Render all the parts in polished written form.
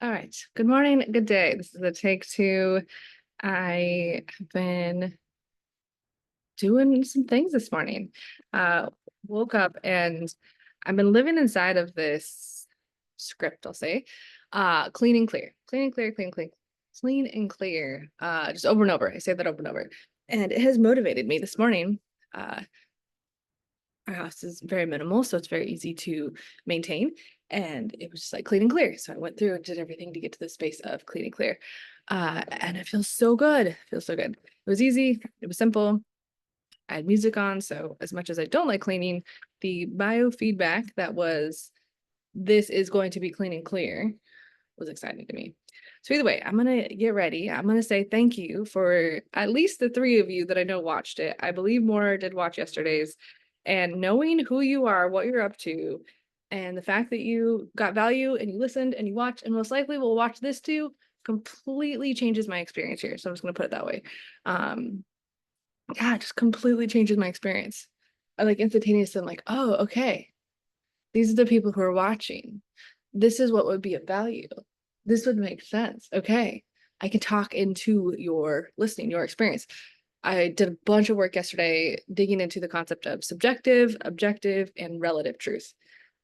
All right. Good morning. Good day. This is a take two. I have been doing some things this morning. Uh, Woke up and I've been living inside of this script, I'll say. Clean and clear, clean and clear, clean, clean, clean and clear. Just over and over. I say that over and over. And it has motivated me this morning. Uh, our house is very minimal, so it's very easy to maintain. And it was just like clean and clear. So I went through and did everything to get to the space of clean and clear. And it feels so good. It feels so good. It was easy. It was simple. I had music on. So as much as I don't like cleaning, the biofeedback that was, this is going to be clean and clear was exciting to me. So either way, I'm going to get ready. I'm going to say thank you for at least the three of you that I know watched it. I believe more did watch yesterday's. And knowing who you are, what you're up to, and the fact that you got value and you listened and you watched and most likely will watch this too completely changes my experience here. So I'm just going to put it that way. Yeah, it just completely changes my experience. I like instantaneously, I'm like, oh, okay. These are the people who are watching. This is what would be of value. This would make sense. Okay. I can talk into your listening, your experience. I did a bunch of work yesterday digging into the concept of subjective, objective, and relative truth.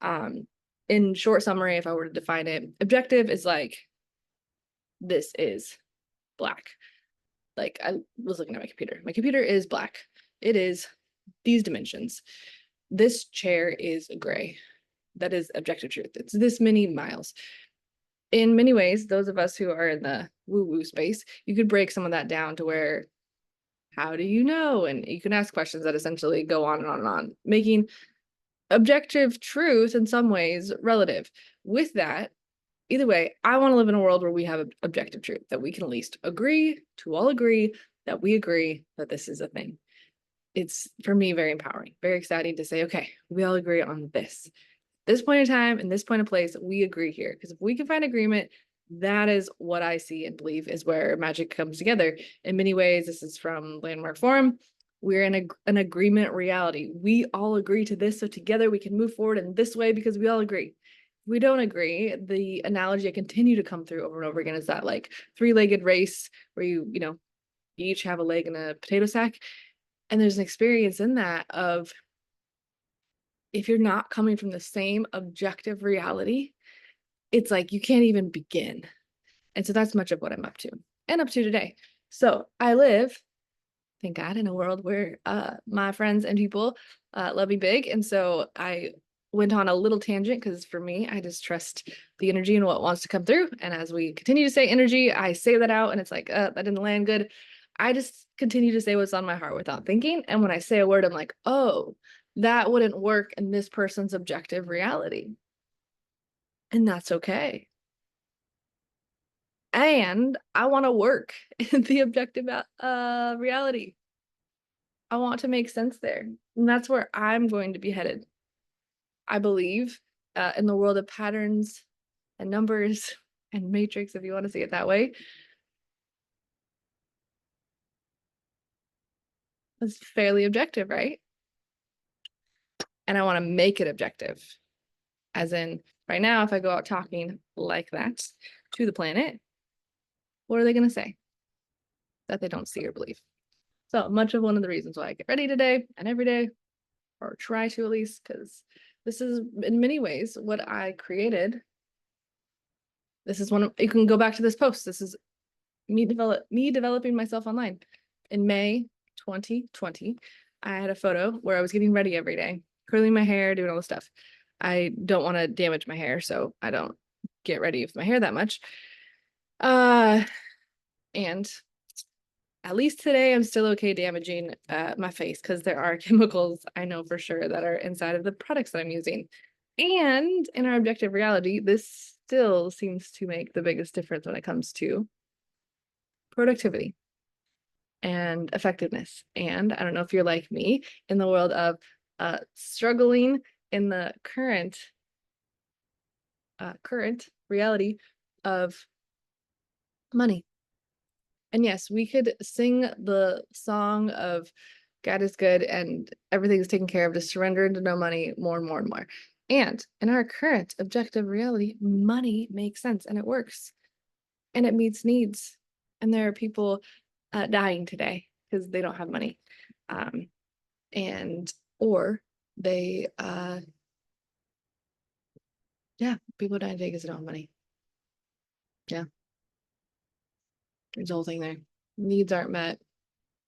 Um, in short summary, if I were to define it, objective is like, this is black. Like I was looking at my computer. My computer is black. It is these dimensions. This chair is gray. That is objective truth. It's this many miles. In many ways, those of us who are in the woo-woo space, you could break some of that down to where, how do you know? And you can ask questions that essentially go on and on and on, making objective truth in some ways relative. With that, either way, I want to live in a world where we have objective truth, that we can at least agree to all agree that we agree that this is a thing. It's for me very empowering, very exciting to say, okay, we all agree on this point in time and this point of place, we agree here. Because if we can find agreement, that is what I see and believe is where magic comes together. In many ways, this is from Landmark Forum. We're in an agreement reality. We all agree to this, so together we can move forward in this way because we all agree. If we don't agree, the analogy I continue to come through over and over again is that like three-legged race where you each have a leg in a potato sack. And there's an experience in that of, if you're not coming from the same objective reality, it's like you can't even begin. And so that's much of what I'm up to and up to today. So I live, thank God, in a world where my friends and people love me big. And so I went on a little tangent because for me, I just trust the energy and what wants to come through. And as we continue to say energy, I say that out and it's like, that didn't land good. I just continue to say what's on my heart without thinking. And when I say a word, I'm like, oh, that wouldn't work in this person's objective reality. And that's okay. And I want to work in the objective reality. I want to make sense there. And that's where I'm going to be headed. I believe in the world of patterns and numbers and matrix, if you want to see it that way. It's fairly objective, right? And I want to make it objective. As in, right now, if I go out talking like that to the planet, what are they going to say that they don't see or believe? So much of one of the reasons why I get ready today and every day, or try to at least, because this is in many ways what I created. This is one of, you can go back to this post. This is me developing myself online. In May 2020, I had a photo where I was getting ready every day, curling my hair, doing all the stuff. I don't want to damage my hair, so I don't get ready with my hair that much. And at least today I'm still okay damaging my face because there are chemicals I know for sure that are inside of the products that I'm using. And in our objective reality, this still seems to make the biggest difference when it comes to productivity and effectiveness. And I don't know if you're like me in the world of struggling in the current reality of money. And yes, we could sing the song of God is good and everything's taken care of, to surrender into no money more and more and more. And in our current objective reality, money makes sense and it works and it meets needs. And there are people dying today because they don't have money. And or they people dying today because they don't have money. Yeah. There's a whole thing there. Needs aren't met.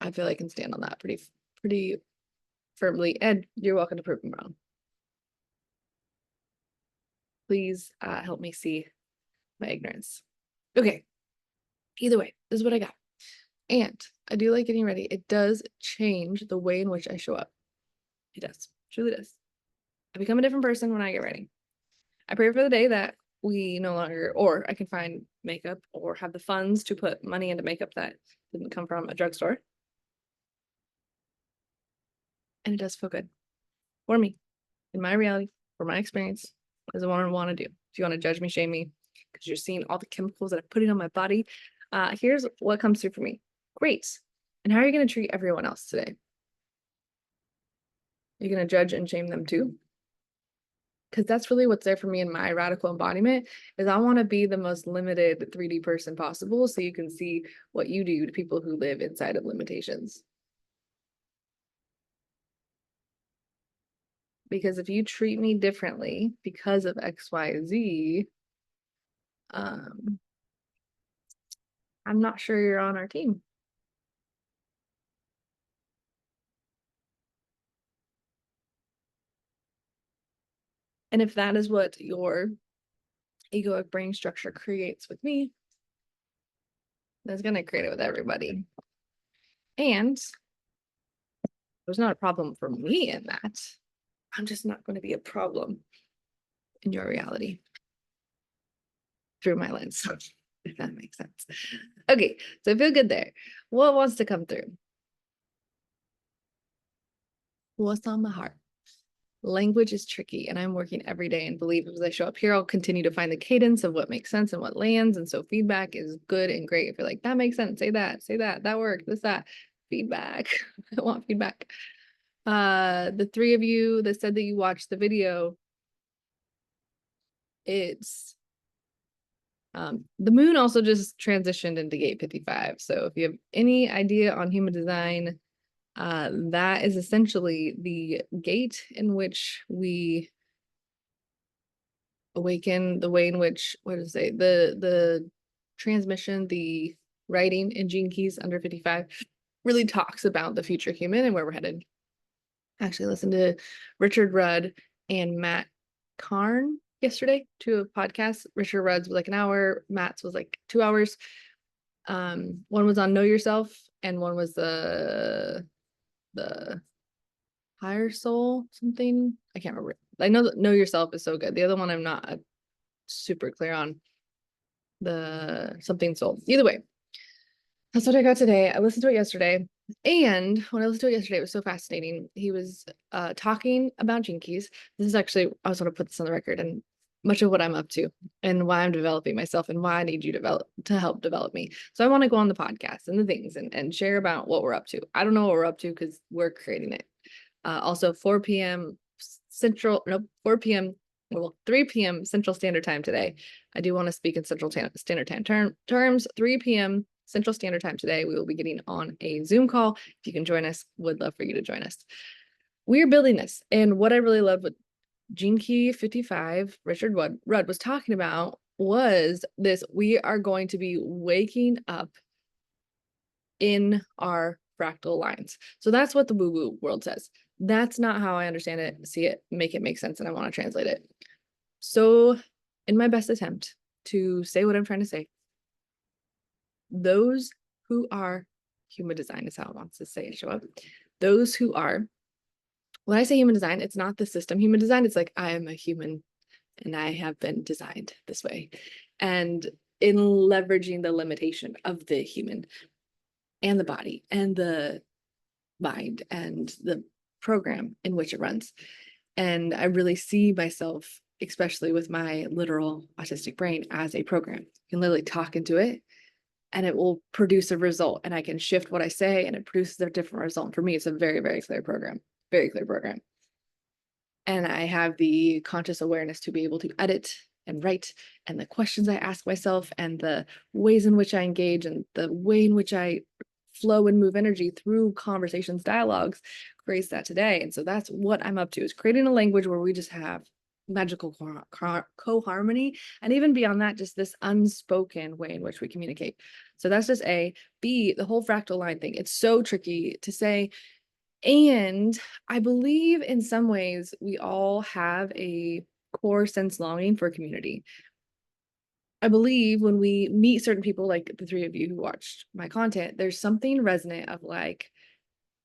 I feel I can stand on that pretty firmly. And you're welcome to prove me wrong. Please help me see my ignorance. Okay. Either way, this is what I got. And I do like getting ready. It does change the way in which I show up. It does. Truly does. I become a different person when I get ready. I pray for the day that we no longer, or I can find makeup or have the funds to put money into makeup that didn't come from a drugstore. And it does feel good for me, in my reality, for my experience, as what I want to do. If you want to judge me, shame me, because you're seeing all the chemicals that I'm putting on my body, here's what comes through for me. Great. And how are you going to treat everyone else today? You're going to judge and shame them too? Because that's really what's there for me in my radical embodiment is I want to be the most limited 3D person possible so you can see what you do to people who live inside of limitations. Because if you treat me differently because of XYZ, I'm not sure you're on our team. And if that is what your egoic brain structure creates with me, that's going to create it with everybody. And there's not a problem for me in that. I'm just not going to be a problem in your reality through my lens, if that makes sense. Okay, so I feel good there. What wants to come through? What's on my heart? Language is tricky, and I'm working every day and believe as I show up here, I'll continue to find the cadence of what makes sense and what lands. And so feedback is good and great. If you're like, that makes sense, say that worked, this, that. Feedback. I want feedback. The three of you that said that you watched the video, it's the moon also just transitioned into gate 55. So if you have any idea on human design, that is essentially the gate in which we awaken, the way in which, what does it say, the transmission, the writing in Gene Keys under 55 really talks about the future human and where we're headed. Actually listened to Richard Rudd and Matt Karn yesterday to a podcast. Richard Rudd's was like an hour, Matt's was like 2 hours. One was on Know Yourself and one was the higher soul something. I can't remember. I know that Know Yourself is so good. The other one I'm not super clear on. The something soul. Either way, that's what I got today. I listened to it yesterday. And when I listened to it yesterday, it was so fascinating. He was talking about Gene Keys. This is actually, I was going to put this on the record and much of what I'm up to and why I'm developing myself and why I need you to help develop me. So I want to go on the podcast and the things and share about what we're up to. I don't know what we're up to because we're creating it. Also 4 p.m. Central, no, 4 p.m. Well, 3 p.m. Central Standard Time today. I do want to speak in Central Standard Time terms. 3 p.m. Central Standard Time today. We will be getting on a Zoom call. If you can join us, would love for you to join us. We are building this. And what I really loved what Gene Key 55, Richard Rudd was talking about was this: we are going to be waking up in our fractal lines. So that's what the woo-woo world says. That's not how I understand it, see it, make it make sense, and I want to translate it. So in my best attempt to say what I'm trying to say, those who are human design is how it wants to say show up. Those who are, when I say human design, it's not the system human design. It's like I am a human and I have been designed this way. And in leveraging the limitation of the human and the body and the mind and the program in which it runs. And I really see myself, especially with my literal autistic brain, as a program. You can literally talk into it and it will produce a result, and I can shift what I say and it produces a different result. For me, it's a very, very clear program, very clear program. And I have the conscious awareness to be able to edit and write, and the questions I ask myself and the ways in which I engage and the way in which I flow and move energy through conversations, dialogues creates that today. And so that's what I'm up to, is creating a language where we just have magical co-harmony, and even beyond that, just this unspoken way in which we communicate. So that's just A. B, the whole fractal line thing. It's so tricky to say. And I believe in some ways we all have a core sense longing for community. I believe when we meet certain people, like the three of you who watched my content, there's something resonant of like,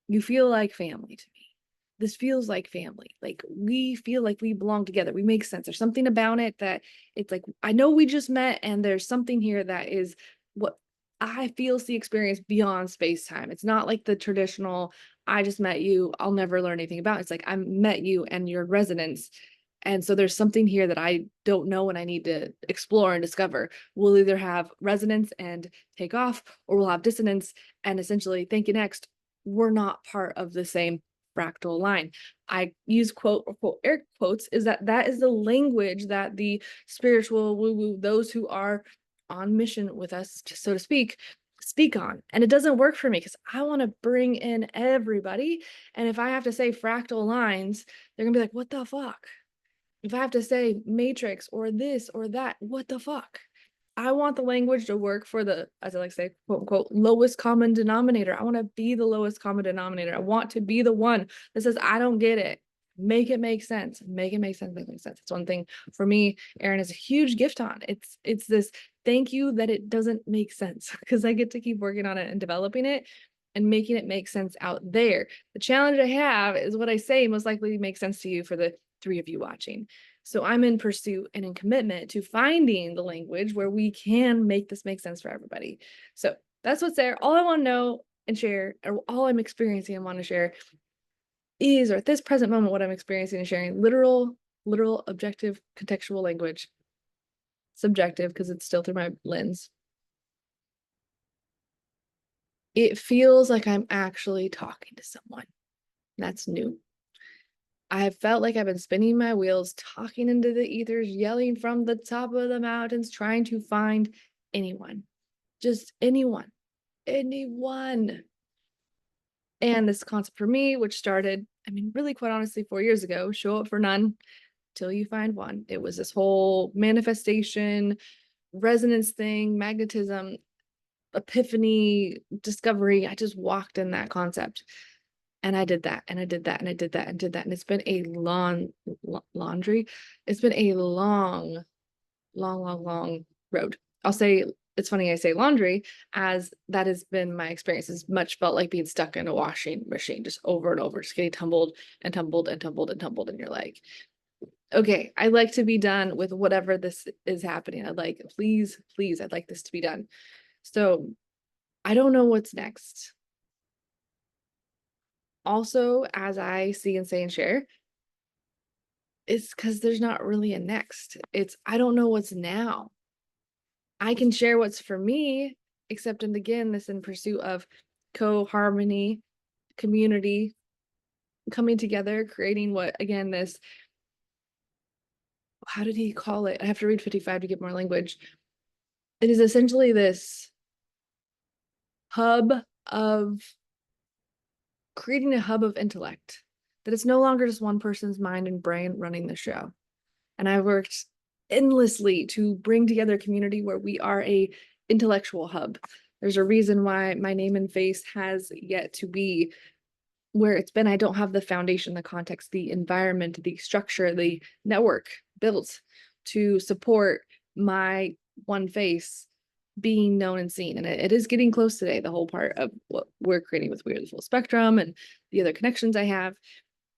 you feel like family to me. This feels like family. Like we feel like we belong together. We make sense. There's something about it that it's like, I know we just met and there's something here that is what I feels the experience beyond space time. It's not like the traditional, I just met you, I'll never learn anything about. It's like I met you and your resonance. And so there's something here that I don't know and I need to explore and discover. We'll either have resonance and take off, or we'll have dissonance and essentially thank you next. We're not part of the same fractal line. I use quote or quote air quotes, is that is the language that the spiritual woo-woo, those who are on mission with us, so to speak on. And it doesn't work for me because I want to bring in everybody. And if I have to say fractal lines, they're gonna be like, what the fuck? If I have to say matrix or this or that, what the fuck? I want the language to work for the, as I like to say, quote unquote, lowest common denominator. I want to be the lowest common denominator. I want to be the one that says, I don't get it. Make it make sense. Make it make sense. Make it make sense. It's one thing for me, Erin is a huge gift on. It's this thank you that it doesn't make sense, because I get to keep working on it and developing it and making it make sense out there. The challenge I have is what I say most likely makes sense to you for the three of you watching. So I'm in pursuit and in commitment to finding the language where we can make this make sense for everybody. So that's what's there. All I want to know and share, or all I'm experiencing and want to share is, or at this present moment, what I'm experiencing and sharing, literal, objective, contextual language. Subjective, because it's still through my lens. It feels like I'm actually talking to someone. That's new. I have felt like I've been spinning my wheels, talking into the ethers, yelling from the top of the mountains, trying to find anyone, just anyone. And this concept for me, which started, I mean, really quite honestly, 4 years ago, show up for none till you find one. It was this whole manifestation, resonance thing, magnetism, epiphany, discovery. I just walked in that concept. And I did that, and I did that, and I did that, and did that. And it's been a laundry. It's been a long road. I'll say, it's funny I say laundry, as that has been my experience. It's much felt like being stuck in a washing machine, just over and over, just getting tumbled and tumbled and tumbled and tumbled. And you're like, okay, I'd like to be done with whatever this is happening. I'd like, please, I'd like this to be done. So I don't know what's next. Also, as I see and say and share, it's because there's not really a next. It's, I don't know what's now. I can share what's for me, except in, again, this in pursuit of co-harmony, community, coming together, creating what, again, this, how did he call it? I have to read 55 to get more language. It is essentially this hub of creating a hub of intellect, that it's no longer just one person's mind and brain running the show. And I worked endlessly to bring together a community where we are a intellectual hub. There's a reason why my name and face has yet to be where it's been. I don't have the foundation, the context, the environment, the structure, the network built to support my one face being known and seen. And it is getting close today, the whole part of what we're creating with We Are the Full Spectrum and the other connections I have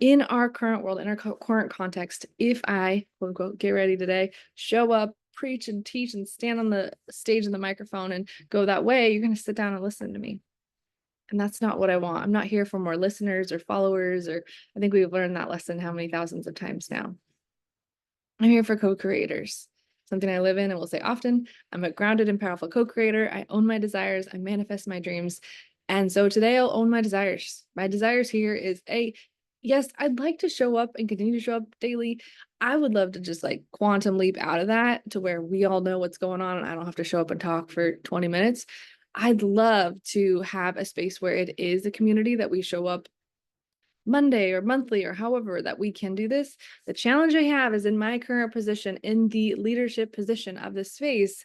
in our current world, in our current context. If I, quote unquote, get ready today, show up, preach and teach and stand on the stage and the microphone and go that way, you're going to sit down and listen to me. And that's not what I want. I'm not here for more listeners or followers, or I think we've learned that lesson how many thousands of times now. I'm here for co-creators. Something I live in and will say often. I'm a grounded and powerful co-creator. I own my desires. I manifest my dreams. And so today I'll own my desires. My desires here is yes, I'd like to show up and continue to show up daily. I would love to just like quantum leap out of that to where we all know what's going on and I don't have to show up and talk for 20 minutes. I'd love to have a space where it is a community that we show up Monday or monthly or however that we can do this. The challenge I have is in my current position, in the leadership position of this space,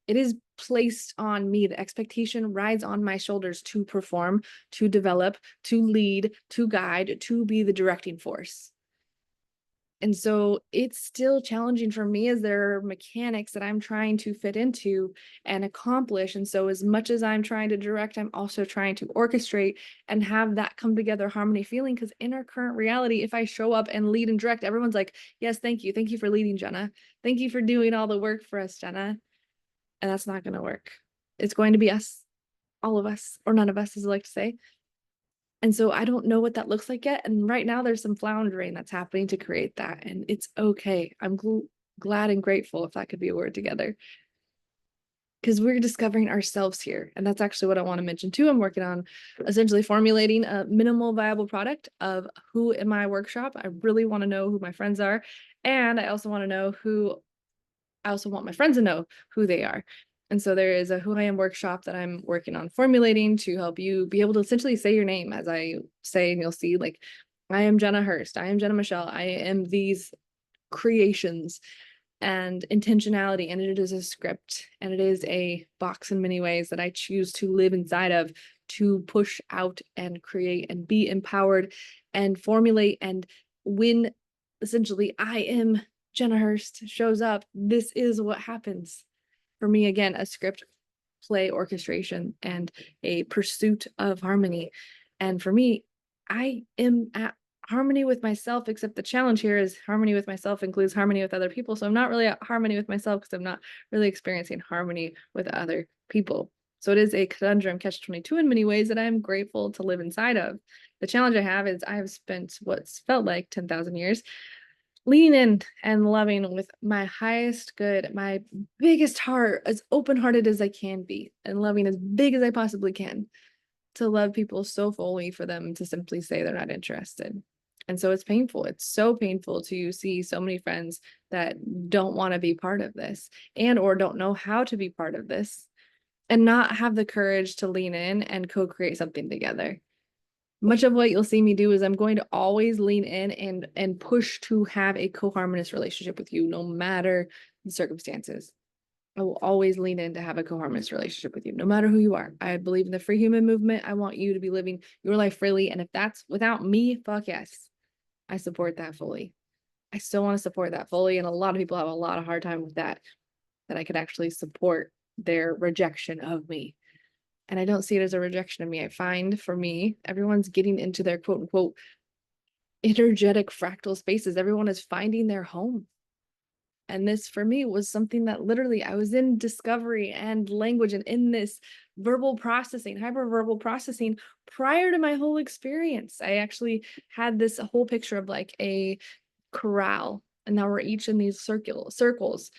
it is placed on me. The expectation rides on my shoulders to perform, to develop, to lead, to guide, to be the directing force. And so it's still challenging for me as there are mechanics that I'm trying to fit into and accomplish. And so as much as I'm trying to direct, I'm also trying to orchestrate and have that come together harmony feeling. Because in our current reality, if I show up and lead and direct, everyone's like, yes, thank you. Thank you for leading, Jenna. Thank you for doing all the work for us, Jenna. And that's not going to work. It's going to be us, all of us, or none of us, as I like to say. And so I don't know what that looks like yet. And right now there's some floundering that's happening to create that. And it's okay. I'm glad and grateful, if that could be a word together, because we're discovering ourselves here. And that's actually what I want to mention too. I'm working on essentially formulating a minimal viable product of who in my workshop. I really want to know who my friends are. And I also want my friends to know who they are. And so there is a Who I Am workshop that I'm working on formulating to help you be able to essentially say your name as I say, and you'll see like, I am Jenna Hurst. I am Jenna Michelle. I am these creations and intentionality. And it is a script and it is a box in many ways that I choose to live inside of, to push out and create and be empowered and formulate. And when essentially I am Jenna Hurst shows up, this is what happens. For me, again, a script, play, orchestration, and a pursuit of harmony. And for me, I am at harmony with myself, except the challenge here is harmony with myself includes harmony with other people. So I'm not really at harmony with myself because I'm not really experiencing harmony with other people. So it is a conundrum, catch-22 in many ways that I'm grateful to live inside of. The challenge I have is I have spent what's felt like 10,000 years leaning in and loving with my highest good, my biggest heart, as open-hearted as I can be, and loving as big as I possibly can, to love people so fully for them to simply say they're not interested. And so it's painful. It's so painful to see so many friends that don't want to be part of this and or don't know how to be part of this and not have the courage to lean in and co-create something together. Much of what you'll see me do is I'm going to always lean in and push to have a co-harmonious relationship with you, no matter the circumstances. I will always lean in to have a co-harmonious relationship with you, no matter who you are. I believe in the free human movement. I want you to be living your life freely. And if that's without me, fuck yes, I support that fully. I still want to support that fully. And a lot of people have a lot of hard time with that I could actually support their rejection of me. And I don't see it as a rejection of me. I find for me, everyone's getting into their quote unquote energetic fractal spaces. Everyone is finding their home. And this for me was something that literally I was in discovery and language and in this verbal processing, hyperverbal processing prior to my whole experience. I actually had this whole picture of like a corral, and now we're each in these circles.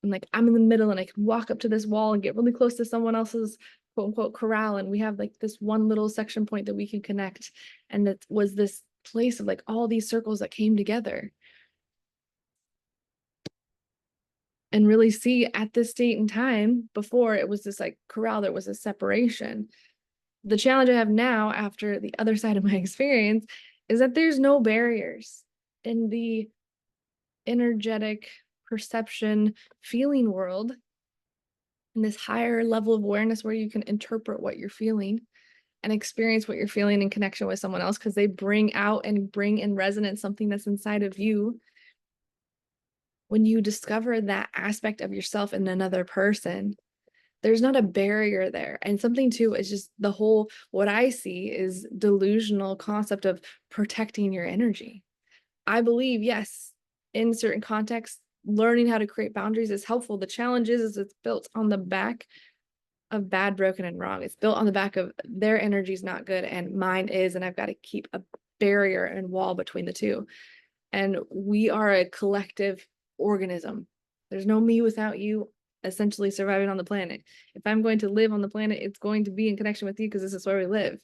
And like I'm in the middle and I can walk up to this wall and get really close to someone else's quote unquote corral. And we have like this one little section point that we can connect. And it was this place of like all these circles that came together. And really see at this date and time, before it was this like corral, there was a separation. The challenge I have now after the other side of my experience is that there's no barriers in the energetic perception feeling world, in this higher level of awareness where you can interpret what you're feeling and experience what you're feeling in connection with someone else, because they bring out and bring in resonance something that's inside of you. When you discover that aspect of yourself in another person, there's not a barrier there. And something too is just the whole, what I see is delusional concept of protecting your energy. I believe, yes, in certain contexts, learning how to create boundaries is helpful. The challenge is it's built on the back of bad, broken, and wrong. It's built on the back of their energy is not good and mine is, and I've got to keep a barrier and wall between the two. And we are a collective organism. There's no me without you essentially surviving on the planet. If I'm going to live on the planet, it's going to be in connection with you because this is where we live.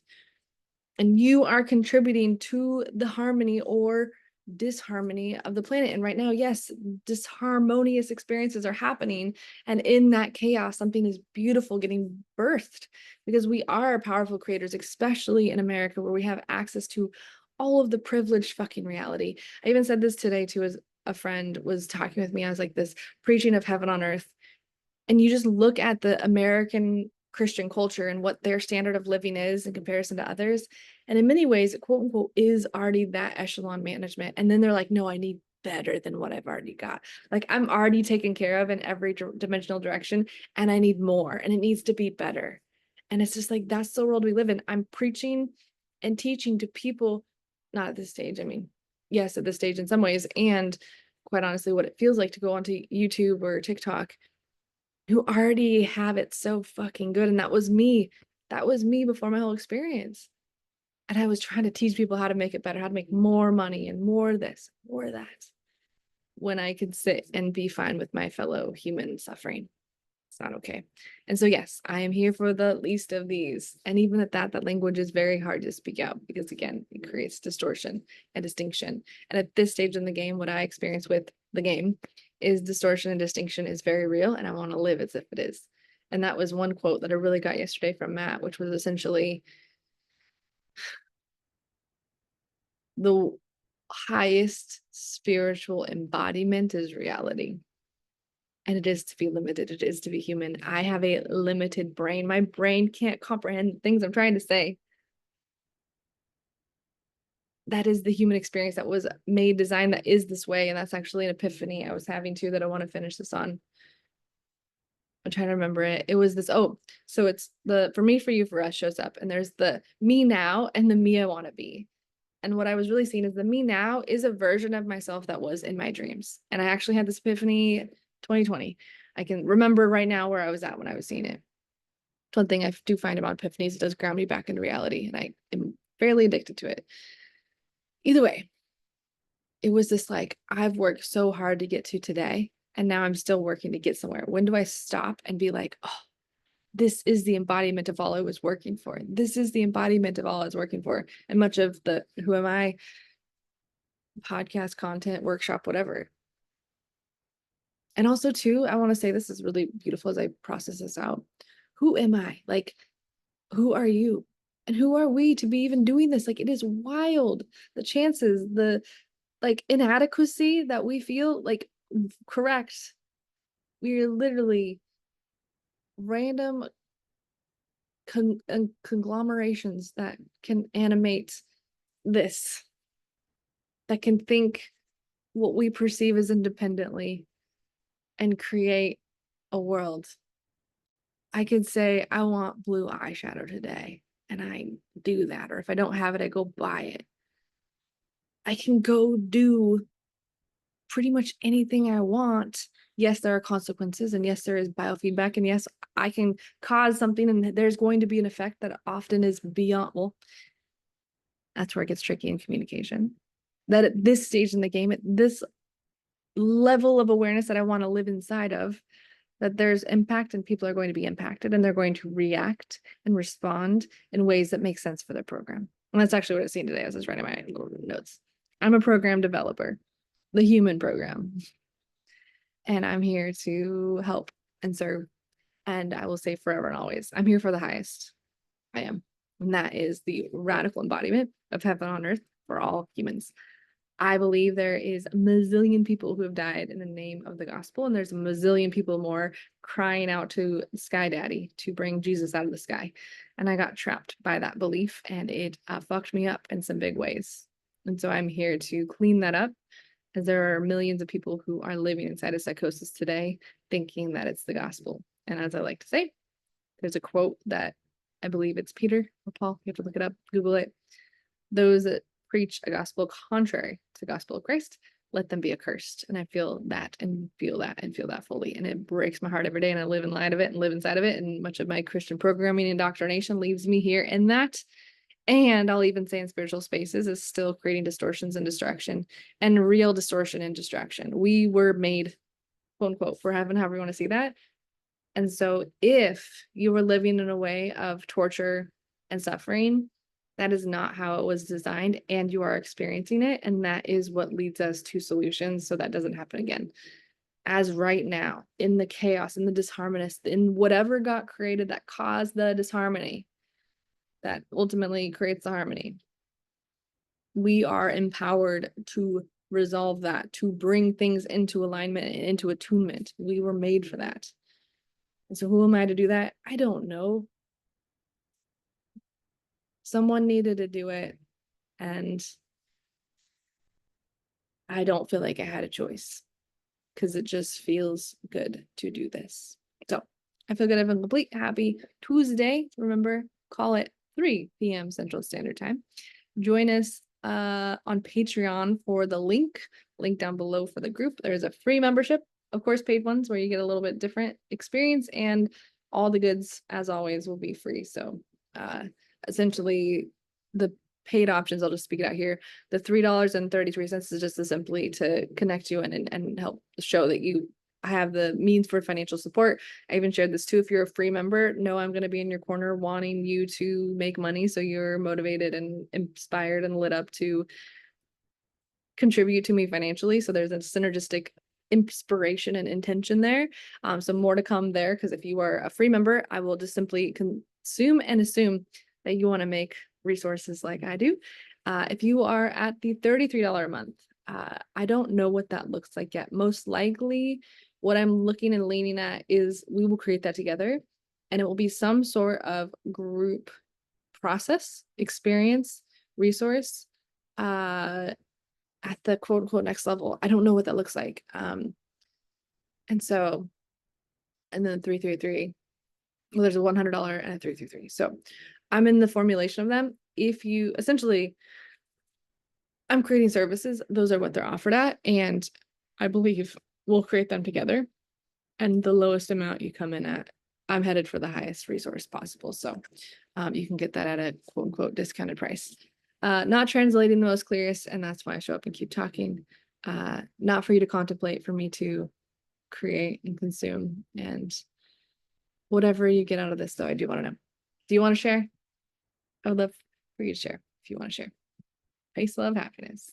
And you are contributing to the harmony or disharmony of the planet. And right now, yes, disharmonious experiences are happening. And in that chaos, something is beautiful getting birthed, because we are powerful creators, especially in America, where we have access to all of the privileged fucking reality. I even said this today too, as a friend was talking with me. I was like, this preaching of heaven on earth. And you just look at the American Christian culture and what their standard of living is in comparison to others. And in many ways, quote unquote, is already that echelon management. And then they're like, no, I need better than what I've already got. Like, I'm already taken care of in every dimensional direction, and I need more, and it needs to be better. And it's just like, that's the world we live in. I'm preaching and teaching to people, not at this stage. I mean, yes, at this stage in some ways, and quite honestly, what it feels like to go onto YouTube or TikTok, who already have it so fucking good. And that was me. That was me before my whole experience. And I was trying to teach people how to make it better, how to make more money and more this, more that, when I could sit and be fine with my fellow human suffering. It's not okay. And so, yes, I am here for the least of these. And even at that, that language is very hard to speak out, because again, it creates distortion and distinction. And at this stage in the game, what I experience with the game is distortion and distinction is very real, and I want to live as if it is. And that was one quote that I really got yesterday from Matt, which was essentially, the highest spiritual embodiment is reality. And it is to be limited. It is to be human. I have a limited brain. My brain can't comprehend the things I'm trying to say. That is the human experience that was made, designed, that is this way. And that's actually an epiphany I was having too, that I want to finish this on. I'm trying to remember it. It was this, oh, so it's the for me, for you, for us shows up. And there's the me now and the me I want to be. And what I was really seeing is the me now is a version of myself that was in my dreams. And I actually had this epiphany 2020. I can remember right now where I was at when I was seeing it. One thing I do find about epiphanies, it does ground me back into reality, and I am fairly addicted to it. Either way, it was this like, I've worked so hard to get to today, and now I'm still working to get somewhere. When do I stop and be like, oh, this is the embodiment of all I was working for. This is the embodiment of all I was working for. And much of the who am I podcast content, workshop, whatever. And also too, I want to say this is really beautiful as I process this out. Who am I? Like, who are you? And who are we to be even doing this? Like, it is wild. The chances, the like inadequacy that we feel, like, correct. We're literally random conglomerations that can animate this, that can think what we perceive as independently and create a world. I could say, I want blue eyeshadow today, and I do that. Or if I don't have it, I go buy it. I can go do pretty much anything I want. Yes, there are consequences, and yes, there is biofeedback, and yes, I can cause something, and there's going to be an effect that often is beyond, well, that's where it gets tricky in communication. That at this stage in the game, at this level of awareness that I want to live inside of, that there's impact and people are going to be impacted, and they're going to react and respond in ways that make sense for their program. And that's actually what I've seen today as I was writing my little notes. I'm a program developer, the human program, and I'm here to help and serve. And I will say forever and always, I'm here for the highest. I am. And that is the radical embodiment of heaven on earth for all humans. I believe there is a mazillion people who have died in the name of the gospel, and there's a mazillion people more crying out to Sky Daddy to bring Jesus out of the sky. And I got trapped by that belief, and it fucked me up in some big ways. And so I'm here to clean that up, as there are millions of people who are living inside of psychosis today, thinking that it's the gospel. And as I like to say, there's a quote that I believe it's Peter or Paul, you have to look it up, Google it. Those that preach a gospel contrary to the gospel of Christ, let them be accursed. And I feel that and feel that and feel that fully. And it breaks my heart every day. And I live in light of it and live inside of it. And much of my Christian programming and indoctrination leaves me here in that. And I'll even say in spiritual spaces is still creating distortions and distraction, and real distortion and distraction. We were made, quote unquote, for heaven, however you want to see that. And so if you were living in a way of torture and suffering, That is not how it was designed, and you are experiencing it. And that is what leads us to solutions so that doesn't happen again. As right now, in the chaos, in the disharmonious, in whatever got created that caused the disharmony, that ultimately creates the harmony, we are empowered to resolve that, to bring things into alignment and into attunement. We were made for that. And so who am I to do that? I don't know. Someone needed to do it, and I don't feel like I had a choice because it just feels good to do this. So I feel good. I've been complete. Happy Tuesday. Remember, call it 3 p.m. Central Standard Time. Join us on Patreon for the link down below for the group. There's a free membership, of course, paid ones where you get a little bit different experience, and all the goods, as always, will be free. So essentially, the paid options, I'll just speak it out here. The $3.33 is just simply to connect you and help show that you have the means for financial support. I even shared this too. If you're a free member, know I'm going to be in your corner wanting you to make money so you're motivated and inspired and lit up to contribute to me financially. So there's a synergistic inspiration and intention there. So more to come there, because if you are a free member, I will just simply consume and assume that you want to make resources like I do. If you are at the $33 a month, I don't know what that looks like yet. Most likely what I'm looking and leaning at is we will create that together, and it will be some sort of group process, experience, resource, at the quote unquote next level. I don't know what that looks like. And then 333, well, there's a $100 and a 333. So I'm in the formulation of them. If you essentially, I'm creating services, those are what they're offered at. And I believe we'll create them together. And the lowest amount you come in at, I'm headed for the highest resource possible. So you can get that at a quote unquote discounted price. Not translating the most clearest, and that's why I show up and keep talking. Not for you to contemplate, for me to create and consume. And whatever you get out of this, though, I do want to know. Do you want to share? I would love for you to share if you want to share. Peace, love, happiness.